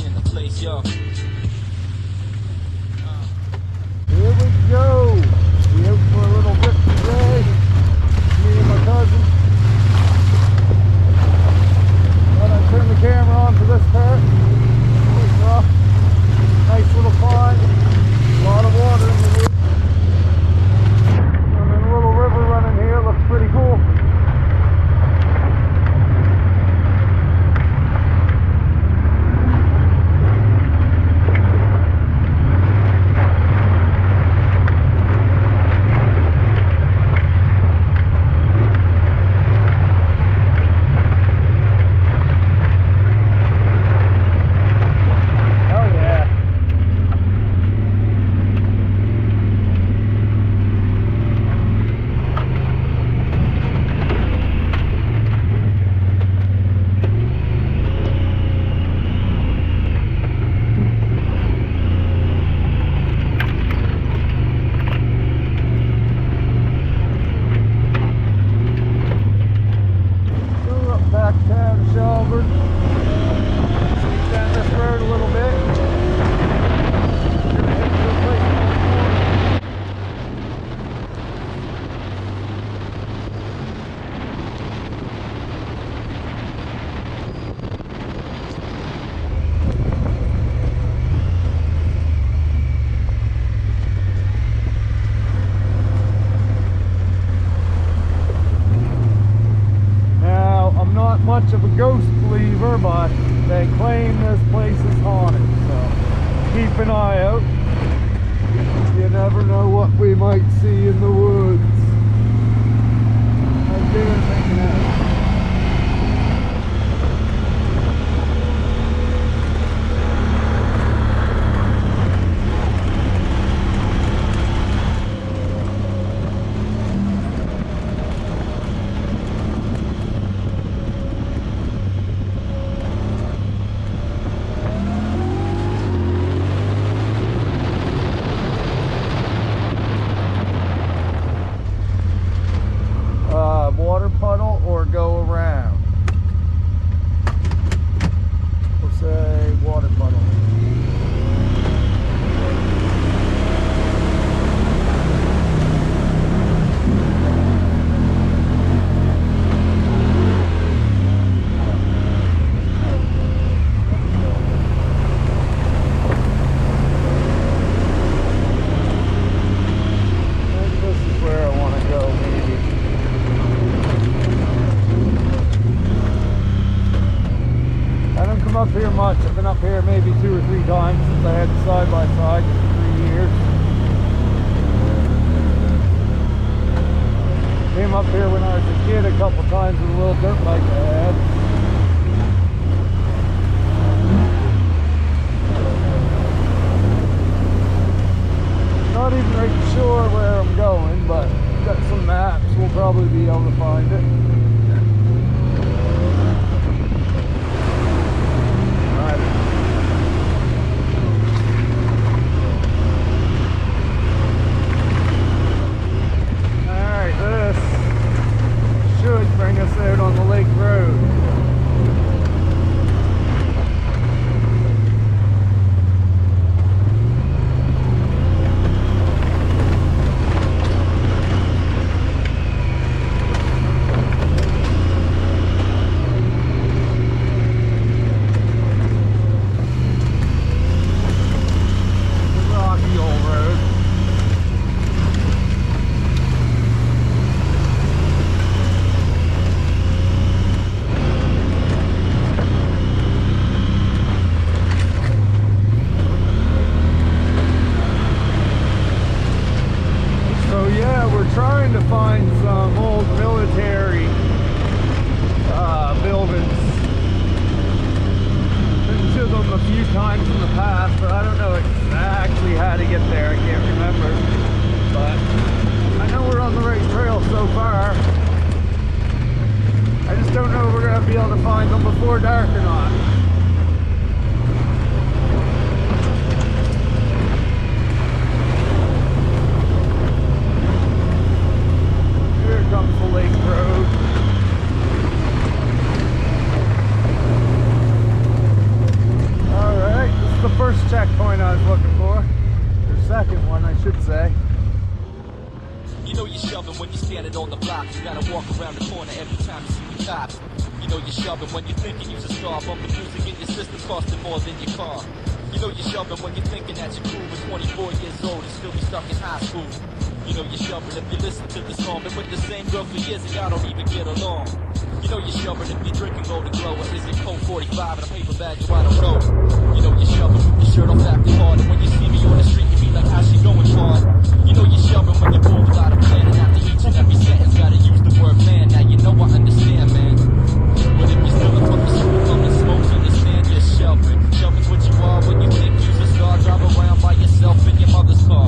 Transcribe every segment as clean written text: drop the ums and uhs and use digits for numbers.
We in the place, yo. Here we go. We out for a little trip today. Me and my cousin. Thought I'd turn the camera on for this part. It's rough. Nice little pond. A lot of water in the woods. And then a little river running here. Looks pretty cool. Much of a ghost believer, but they claim this place is haunted, so keep an eye out. You never know what we might see in the woods. How's Darren making out? Water puddle or go around? We'll say water puddle. Up here much. I've been up here maybe 2 or 3 times since I had the side-by-side for 3 years. Came up here when I was a kid a couple times with a little dirt bike I had. Not even right sure where I'm going, but got some maps. We'll probably be able to find it. Bring us out on the lake road. The rocky old road. Trying to find some old military buildings. Been to them a few times in the past, but I don't know exactly how to get there. I can't remember. But I know we're on the right trail so far. I just don't know if we're going to be able to find them before dark or not. Comes the lake road. All right. first checkpoint I was looking for. Or second one, I should say. You know you're shoving when you're standing on the block. You gotta walk around the corner every time you see the cops. You know you're shoving when you're thinking you're a star. Bumping music in your system costing more than your car. You know you're shoving when you're thinking that you're cool. At 24 years old and still be stuck in high school. You know you're shoving if you listen to the song. Been with the same girl for years and y'all don't even get along. You know you're shoving if you're drinking Golden Glow. Or is it Colt 45 and a paper bag you I don't know. You know you're shoving with your shirt off acting hard. And when you see me on the street you be like, how's she going, Sean? You know you're shoving when you're born without a plan. And after each and every sentence gotta use the word man. Now you know I understand, man. But if you're still a fucking super thumbing smokes, understand you're shoving. Shoving's what you are when you think you're a star. Drive around by yourself in your mother's car.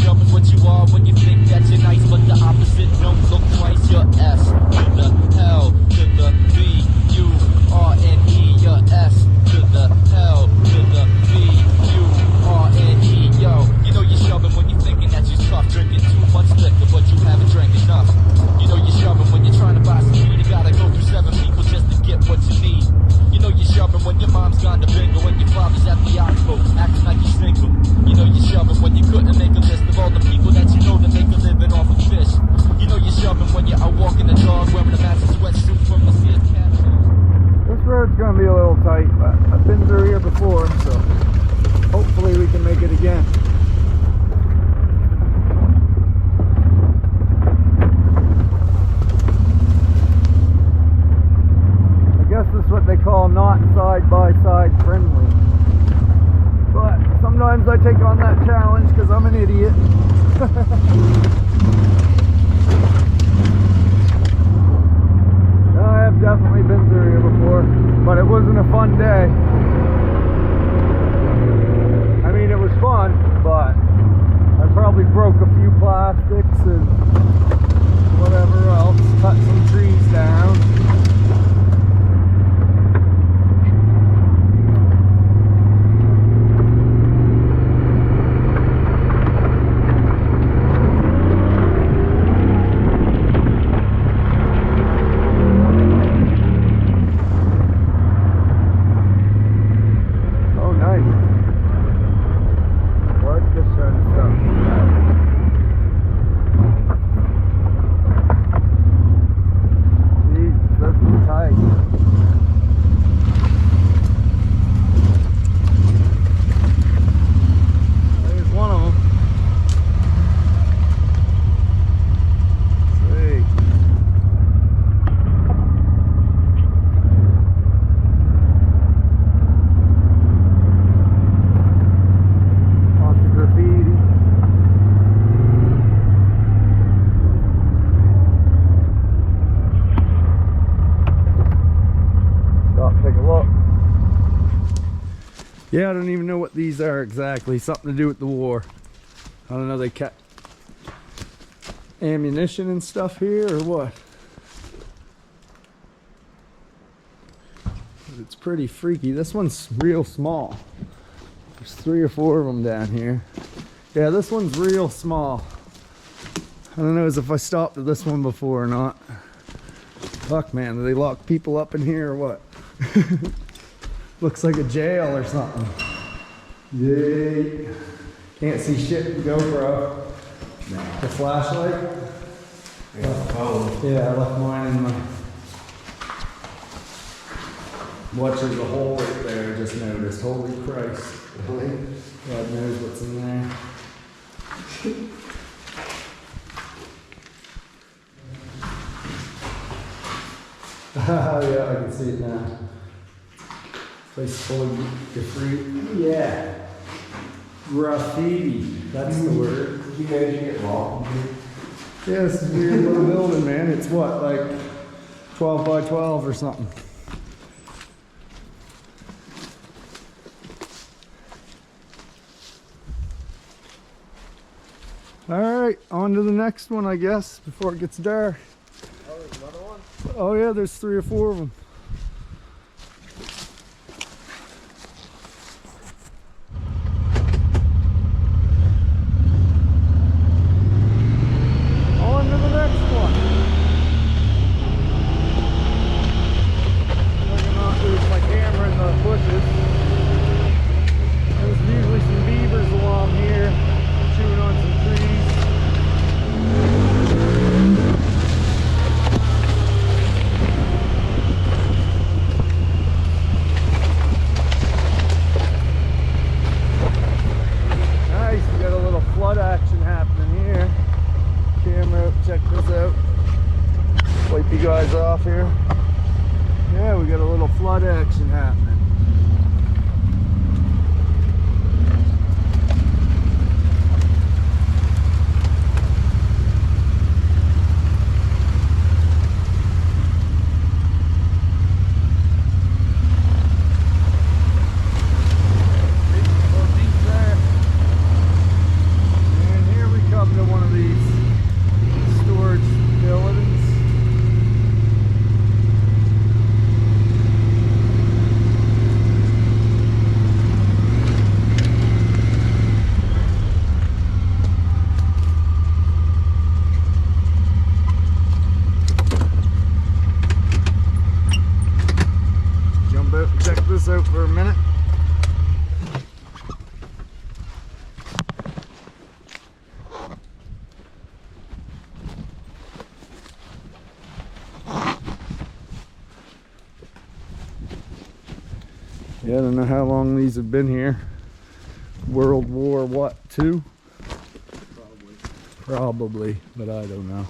Shoving's what you are when you think that you're nice, but the opposite don't look twice. You're S to the L to the B U R N E. You're S to the L to the B U R N E. Yo, you know you're shoving when you're thinking that you're tough, drinking too much liquor, but you haven't drank enough. You know you're shoving when you're trying to buy some weed. You gotta go through 7 people just to get what you need. You know you're shoving when your mom's gone to bingo and your father's at the oxbow, acting like he's single. You know you're shoving when you couldn't make a list of all the people that you know that make a living off of fish. You know you're shoving when you're out walking the dog, wearing a massive sweatsuit from the Sears catalog. This road's gonna be a little tight, but I've been through here before, so hopefully we can make it again. I guess this is what they call not side-by-side friendly. But sometimes I take on that challenge because I'm an idiot. I have definitely been through here before, but it wasn't a fun day. I mean, it was fun, but I probably broke a few plastics and whatever else, cut some trees down. Yeah, I don't even know what these are exactly. Something to do with the war. I don't know, they kept ammunition and stuff here or what? But it's pretty freaky. This one's real small. There's 3 or 4 of them down here. Yeah, this one's real small. I don't know as if I stopped at this one before or not. Fuck, man, do they lock people up in here or what? Looks like a jail or something. Yay. Can't see shit with the GoPro. No. The flashlight? Yeah, I left mine in my... Watch, there's a hole right there, I just noticed. Holy Christ. Really? God knows what's in there. Yeah, I can see it now. Place full of graffiti. Yeah. Graffiti. That's the word. Did you guys get robbed? Yeah, this is a weird little building, man. It's what, like 12 by 12 or something. Alright, on to the next one, I guess, before it gets dark. Oh, there's another one? Oh yeah, there's 3 or 4 of them. On to the next one. I'm not lose my camera in the bushes. There's off here. Yeah, we got a little flood action happening. Check this out for a minute. Yeah, I don't know how long these have been here. World War what, II? Probably, but I don't know.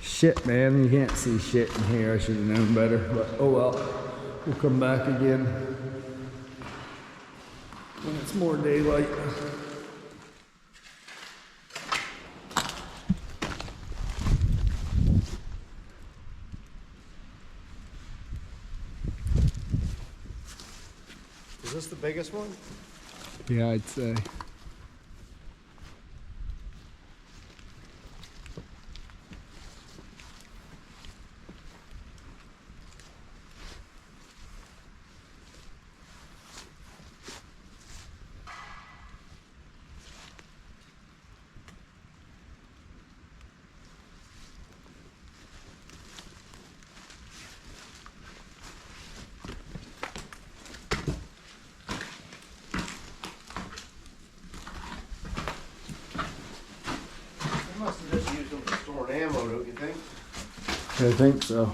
Shit, man, you can't see shit in here. I should have known better, but oh well. We'll come back again when it's more daylight. Is this the biggest one? Yeah, I'd say. They must have just used them for storing ammo, don't you think? I think so.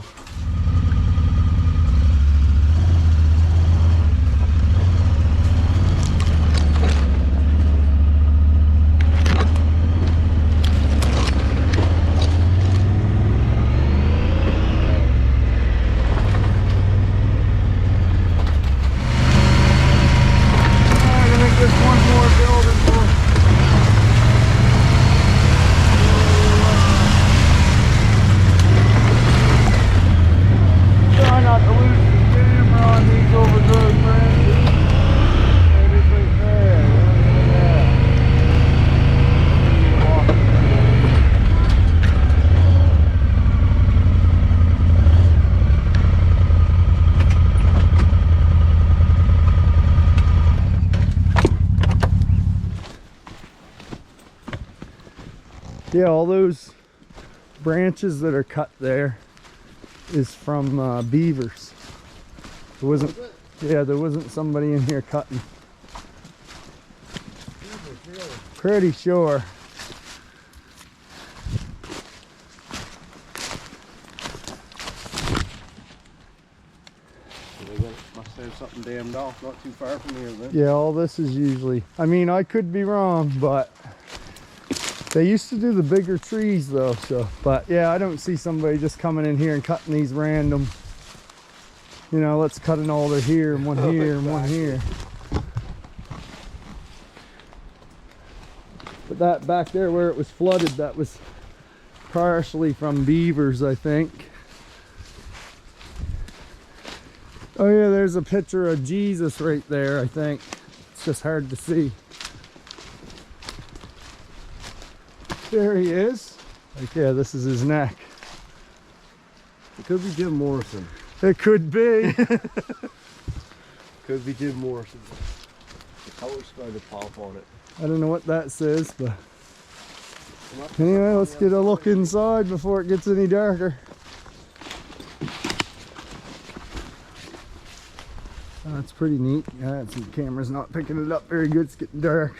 Yeah, all those branches that are cut there is from beavers. There wasn't, yeah, there wasn't somebody in here cutting. Pretty sure. Must have something dammed off not too far from here then. Yeah, all this is usually, I mean, I could be wrong, but they used to do the bigger trees though, so, but yeah, I don't see somebody just coming in here and cutting these random, you know, let's cut an alder here and one here and one here. But that back there where it was flooded, that was partially from beavers, I think. Oh yeah, there's a picture of Jesus right there, I think. It's just hard to see. There he is. Like, yeah, this is his neck. It could be Jim Morrison. It could be. Could be Jim Morrison. The color's starting to pop on it. I don't know what that says, but anyway, let's get a look inside before it gets any darker. That's pretty neat. Yeah, the camera's not picking it up very good. It's getting dark.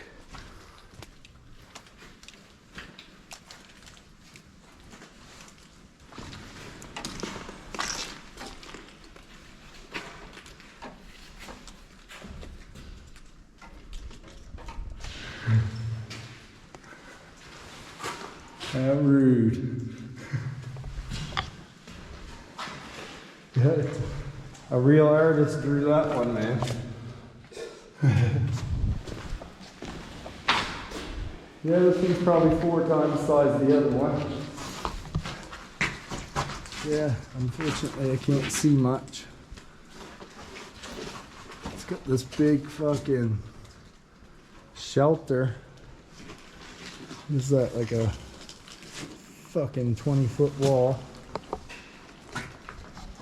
How rude. Yeah, a real artist drew that one, man. Yeah, this one's probably 4 times the size of the other one. Yeah, unfortunately I can't see much. It's got this big fucking shelter. Is that like a fucking 20-foot wall?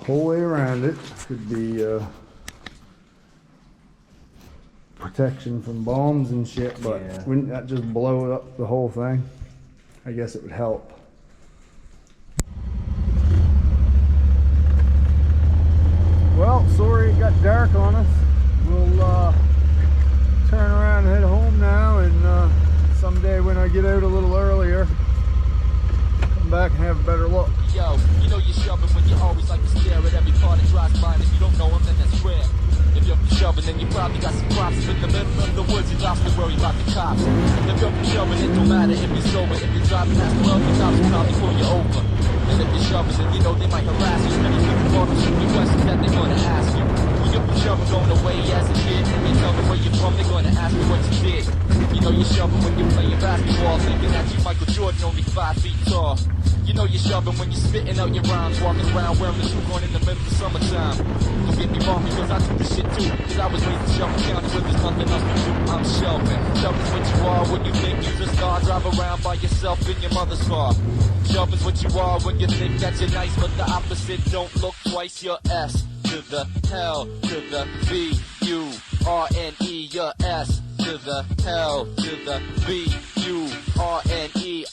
Whole way around it could be protection from bombs and shit, but Yeah. wouldn't that just blow up the whole thing? I guess it would help. Well, sorry it got dark on us. We'll turn around and head home now, and someday when I get out a little earlier, come back and have a better look. Yo, you know you're shoving when you always like to stare at every car that drives by, and if you don't know them, then that's rare. If you're shoving, then you probably got some props in the middle of the woods. You don't have to worry about the cops. If you're shoving, it don't matter if you're sober. If you're driving past the road, the cops will probably pull you over. And if you're shoving, then you know they might harass you. Then you think the photos should be questions that they're gonna ask you. When you're shoving, going away as a kid, and you tell them where you're from, they're gonna ask you what you did. You know you're shoving when you're playing basketball, thinking that you Michael Jordan, only 5 feet tall. You know you're shoving when you're spitting out your rhymes, walking around wearing a suit on in the middle of summertime. Don't get me wrong, because I do this shit too. Cause I was raised in Shelby County where there's nothing else to do. I'm shelving. Shelving's what you are when you think you're a star. Drive around by yourself in your mother's car. Shelving's what you are when you think that you're nice, but the opposite. Don't look twice. You're S to the L to the B-U-R-N-E. You're S to the L to the B-U-R-N-E.